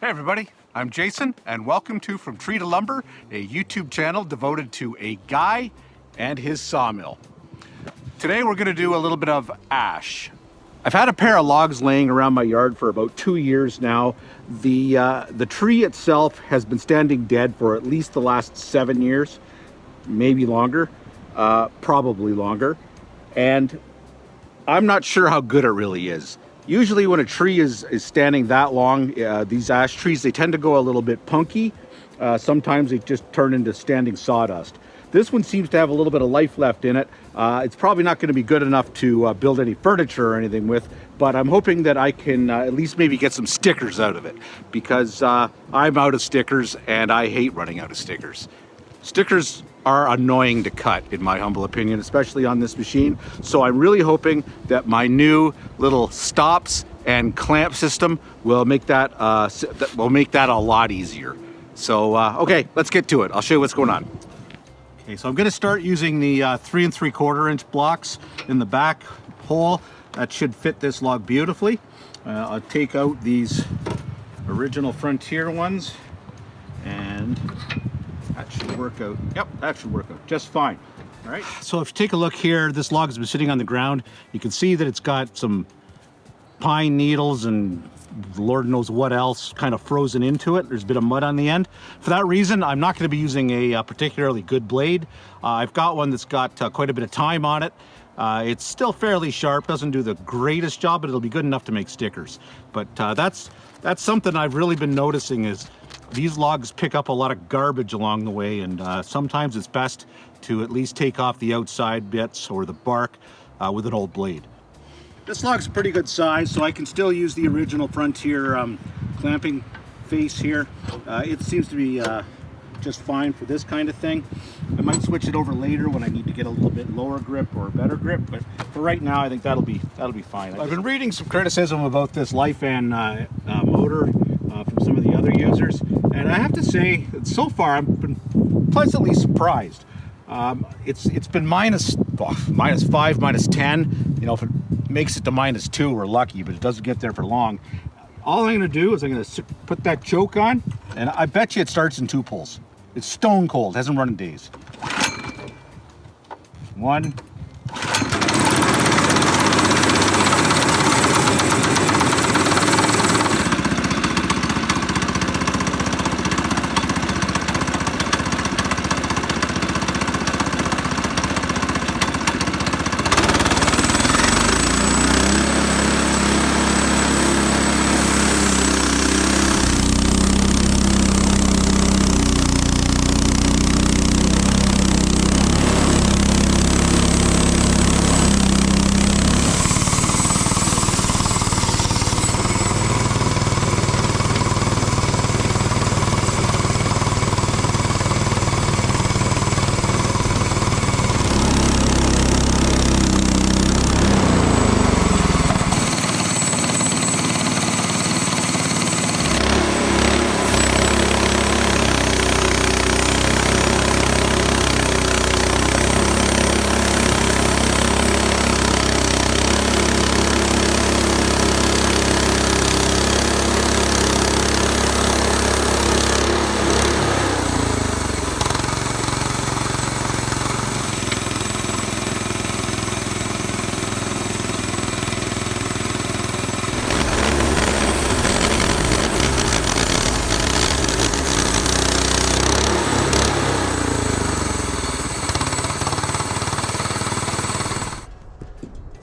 Hey everybody, I'm Jason and welcome to From Tree to Lumber, a YouTube channel devoted to a guy and his sawmill. Today we're going to do a little bit of ash. I've had a pair of logs laying around my yard for about 2 years now. The tree itself has been standing dead for at least the last 7 years, maybe longer, probably longer, and I'm not sure how good it really is. Usually when a tree is standing that long, these ash trees, they tend to go a little bit punky. Sometimes they just turn into standing sawdust. This one seems to have a little bit of life left in it. It's probably not going to be good enough to build any furniture or anything with, but I'm hoping that I can at least maybe get some stickers out of it, because I'm out of stickers and I hate running out of stickers. Stickers are annoying to cut, in my humble opinion, especially on this machine. So I'm really hoping that my new little stops and clamp system will make that a lot easier. So okay, let's get to it. I'll show you what's going on. Okay, so I'm going to start using the 3 3/4 inch blocks in the back hole. That should fit this log beautifully. I'll take out these original Frontier ones, and that should work out. Yep, that should work out just fine. All right, so if you take a look here, this log has been sitting on the ground. You can see that it's got some pine needles and Lord knows what else kind of frozen into it. There's a bit of mud on the end. For that reason, I'm not going to be using a particularly good blade. I've got one that's got quite a bit of time on it. It's still fairly sharp, doesn't do the greatest job, but it'll be good enough to make stickers. But that's something I've really been noticing, is these logs pick up a lot of garbage along the way, and sometimes it's best to at least take off the outside bits or the bark with an old blade. This log's a pretty good size, so I can still use the original Frontier clamping face here. It seems to be just fine for this kind of thing. I might switch it over later when I need to get a little bit lower grip or better grip, but for right now I think that'll be fine. I've been reading some criticism about this Lifan motor from some of the other users, and I have to say that so far I've been pleasantly surprised. It's been minus 5, minus 10. You know, if it makes it to -2, we're lucky, but it doesn't get there for long. All I'm going to do is I'm going to put that choke on, and I bet you it starts in 2 pulls. It's stone cold, hasn't run in days. 1.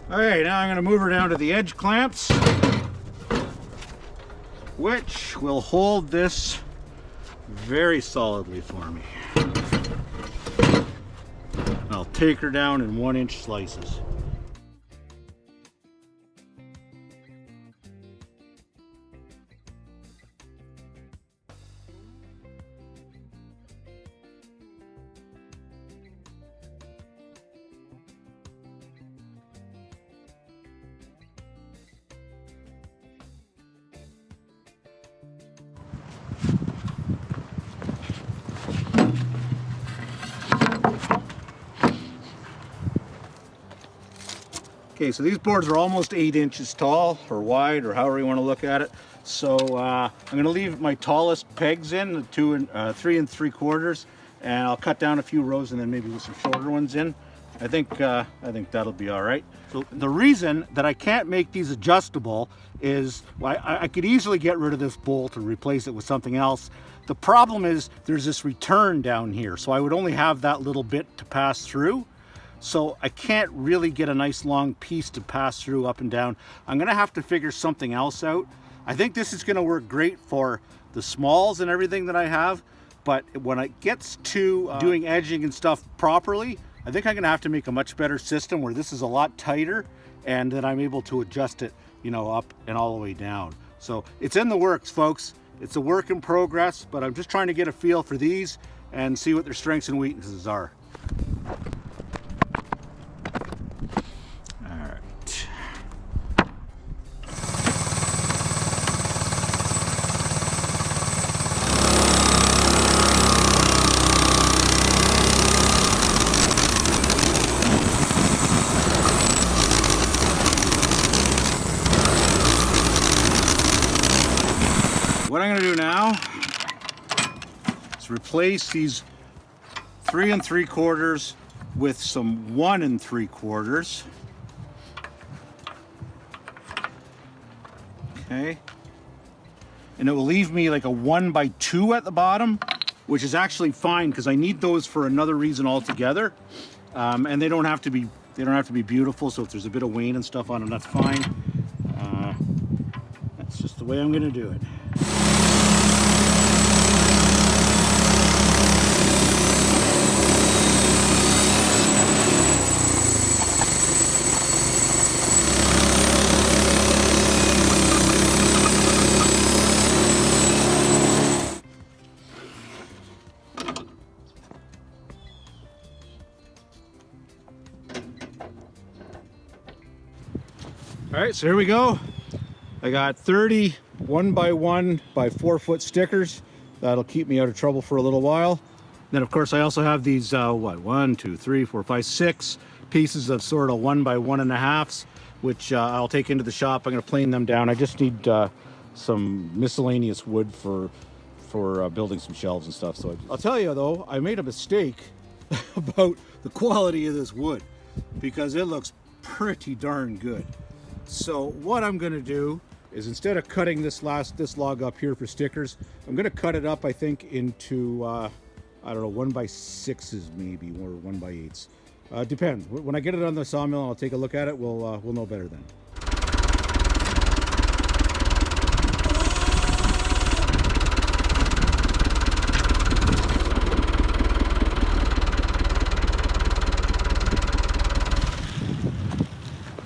Alright, now I'm going to move her down to the edge clamps, which will hold this very solidly for me. I'll take her down in 1-inch slices. Okay, so these boards are almost 8 inches tall or wide, or however you want to look at it. So I'm going to leave my tallest pegs in, 3 3/4, and I'll cut down a few rows and then maybe with some shorter ones in. I think that'll be all right. So the reason that I can't make these adjustable is I could easily get rid of this bolt and replace it with something else. The problem is there's this return down here, so I would only have that little bit to pass through. So I can't really get a nice long piece to pass through up and down. I'm gonna have to figure something else out. I think this is gonna work great for the smalls and everything that I have, but when it gets to doing edging and stuff properly, I think I'm gonna have to make a much better system where this is a lot tighter and then I'm able to adjust it, you know, up and all the way down. So it's in the works, folks. It's a work in progress, but I'm just trying to get a feel for these and see what their strengths and weaknesses are. What I'm going to do now is replace these 3 3/4 with some 1 3/4. Okay. And it will leave me like a 1x2 at the bottom, which is actually fine because I need those for another reason altogether. And they don't have to be beautiful. So if there's a bit of wane and stuff on them, that's fine. That's just the way I'm going to do it. All right, so here we go. I got 30 1x1 by 4 foot stickers. That'll keep me out of trouble for a little while. Then of course I also have these 1, 2, 3, 4, 5, 6 pieces of sort of 1x1.5s, which I'll take into the shop. I'm going to plane them down. I just need some miscellaneous wood for building some shelves and stuff. So I'll tell you though, I made a mistake about the quality of this wood because it looks pretty darn good. So what I'm going to do is instead of cutting this log up here for stickers, I'm going to cut it up, I think, into I don't know, 1x6s maybe, or 1x8s. Depends. When I get it on the sawmill, I'll take a look at it. We'll know better then.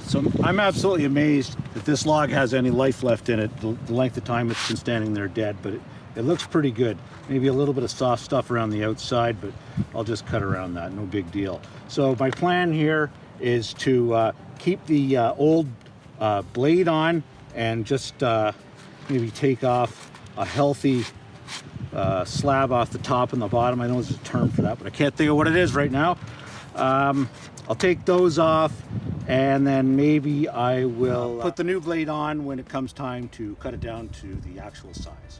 So I'm absolutely amazed that this log has any life left in it, the length of time it's been standing there dead, but it looks pretty good. Maybe a little bit of soft stuff around the outside, but I'll just cut around that, no big deal. So my plan here is to keep the old blade on and just maybe take off a healthy slab off the top and the bottom. I know there's a term for that, but I can't think of what it is right now. I'll take those off, and then maybe I will put the new blade on when it comes time to cut it down to the actual size.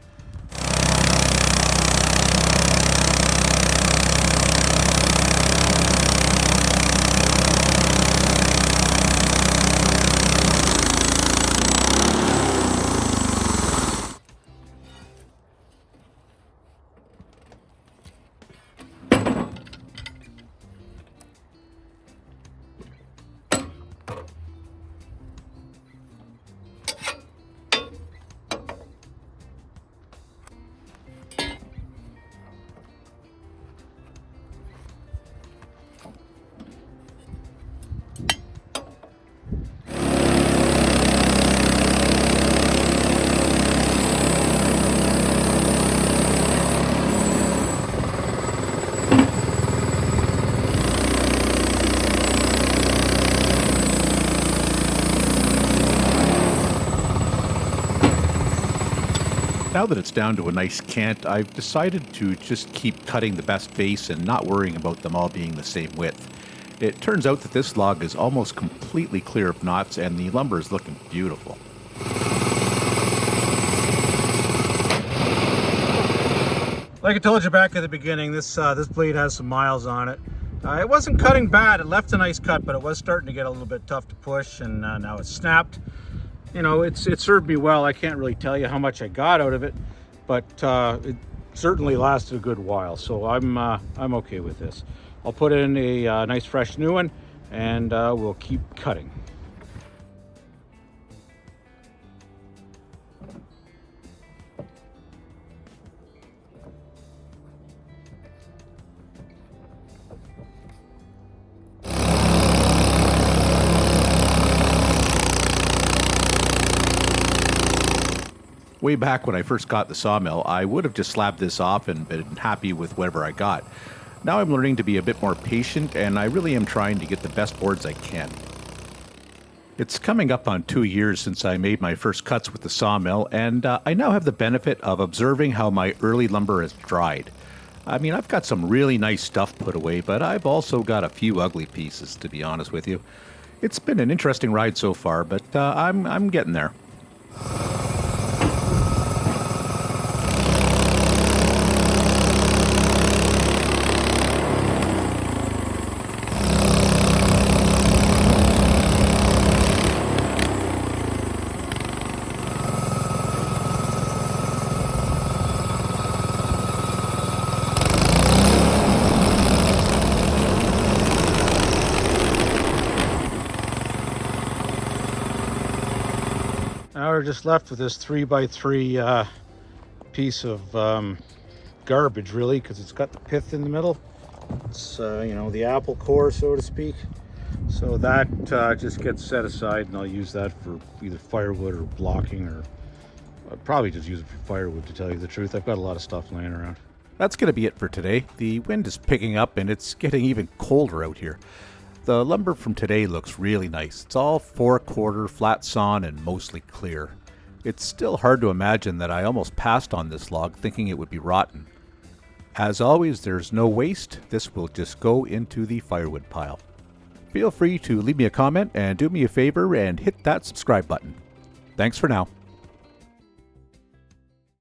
Now that it's down to a nice cant, I've decided to just keep cutting the best face and not worrying about them all being the same width. It turns out that this log is almost completely clear of knots and the lumber is looking beautiful. Like I told you back at the beginning, this blade has some miles on it. It wasn't cutting bad. It left a nice cut, but it was starting to get a little bit tough to push, and now it's snapped. You know, it served me well. I can't really tell you how much I got out of it, but it certainly lasted a good while. So I'm okay with this. I'll put in a nice fresh new one, and we'll keep cutting. Way back when I first got the sawmill, I would have just slabbed this off and been happy with whatever I got. Now I'm learning to be a bit more patient, and I really am trying to get the best boards I can. It's coming up on 2 years since I made my first cuts with the sawmill, and I now have the benefit of observing how my early lumber has dried. I mean, I've got some really nice stuff put away, but I've also got a few ugly pieces, to be honest with you. It's been an interesting ride so far, but I'm getting there. Now we're just left with this 3x3 piece of garbage, really, because it's got the pith in the middle. It's you know, the apple core, so to speak. So that just gets set aside, and I'll use that for either firewood or blocking, or I'll probably just use it for firewood, to tell you the truth. I've got a lot of stuff laying around. That's going to be it for today. The wind is picking up, and it's getting even colder out here. The lumber from today looks really nice. It's all 4/4 flat sawn and mostly clear. It's still hard to imagine that I almost passed on this log thinking it would be rotten. As always, there's no waste. This will just go into the firewood pile. Feel free to leave me a comment and do me a favor and hit that subscribe button. Thanks for now.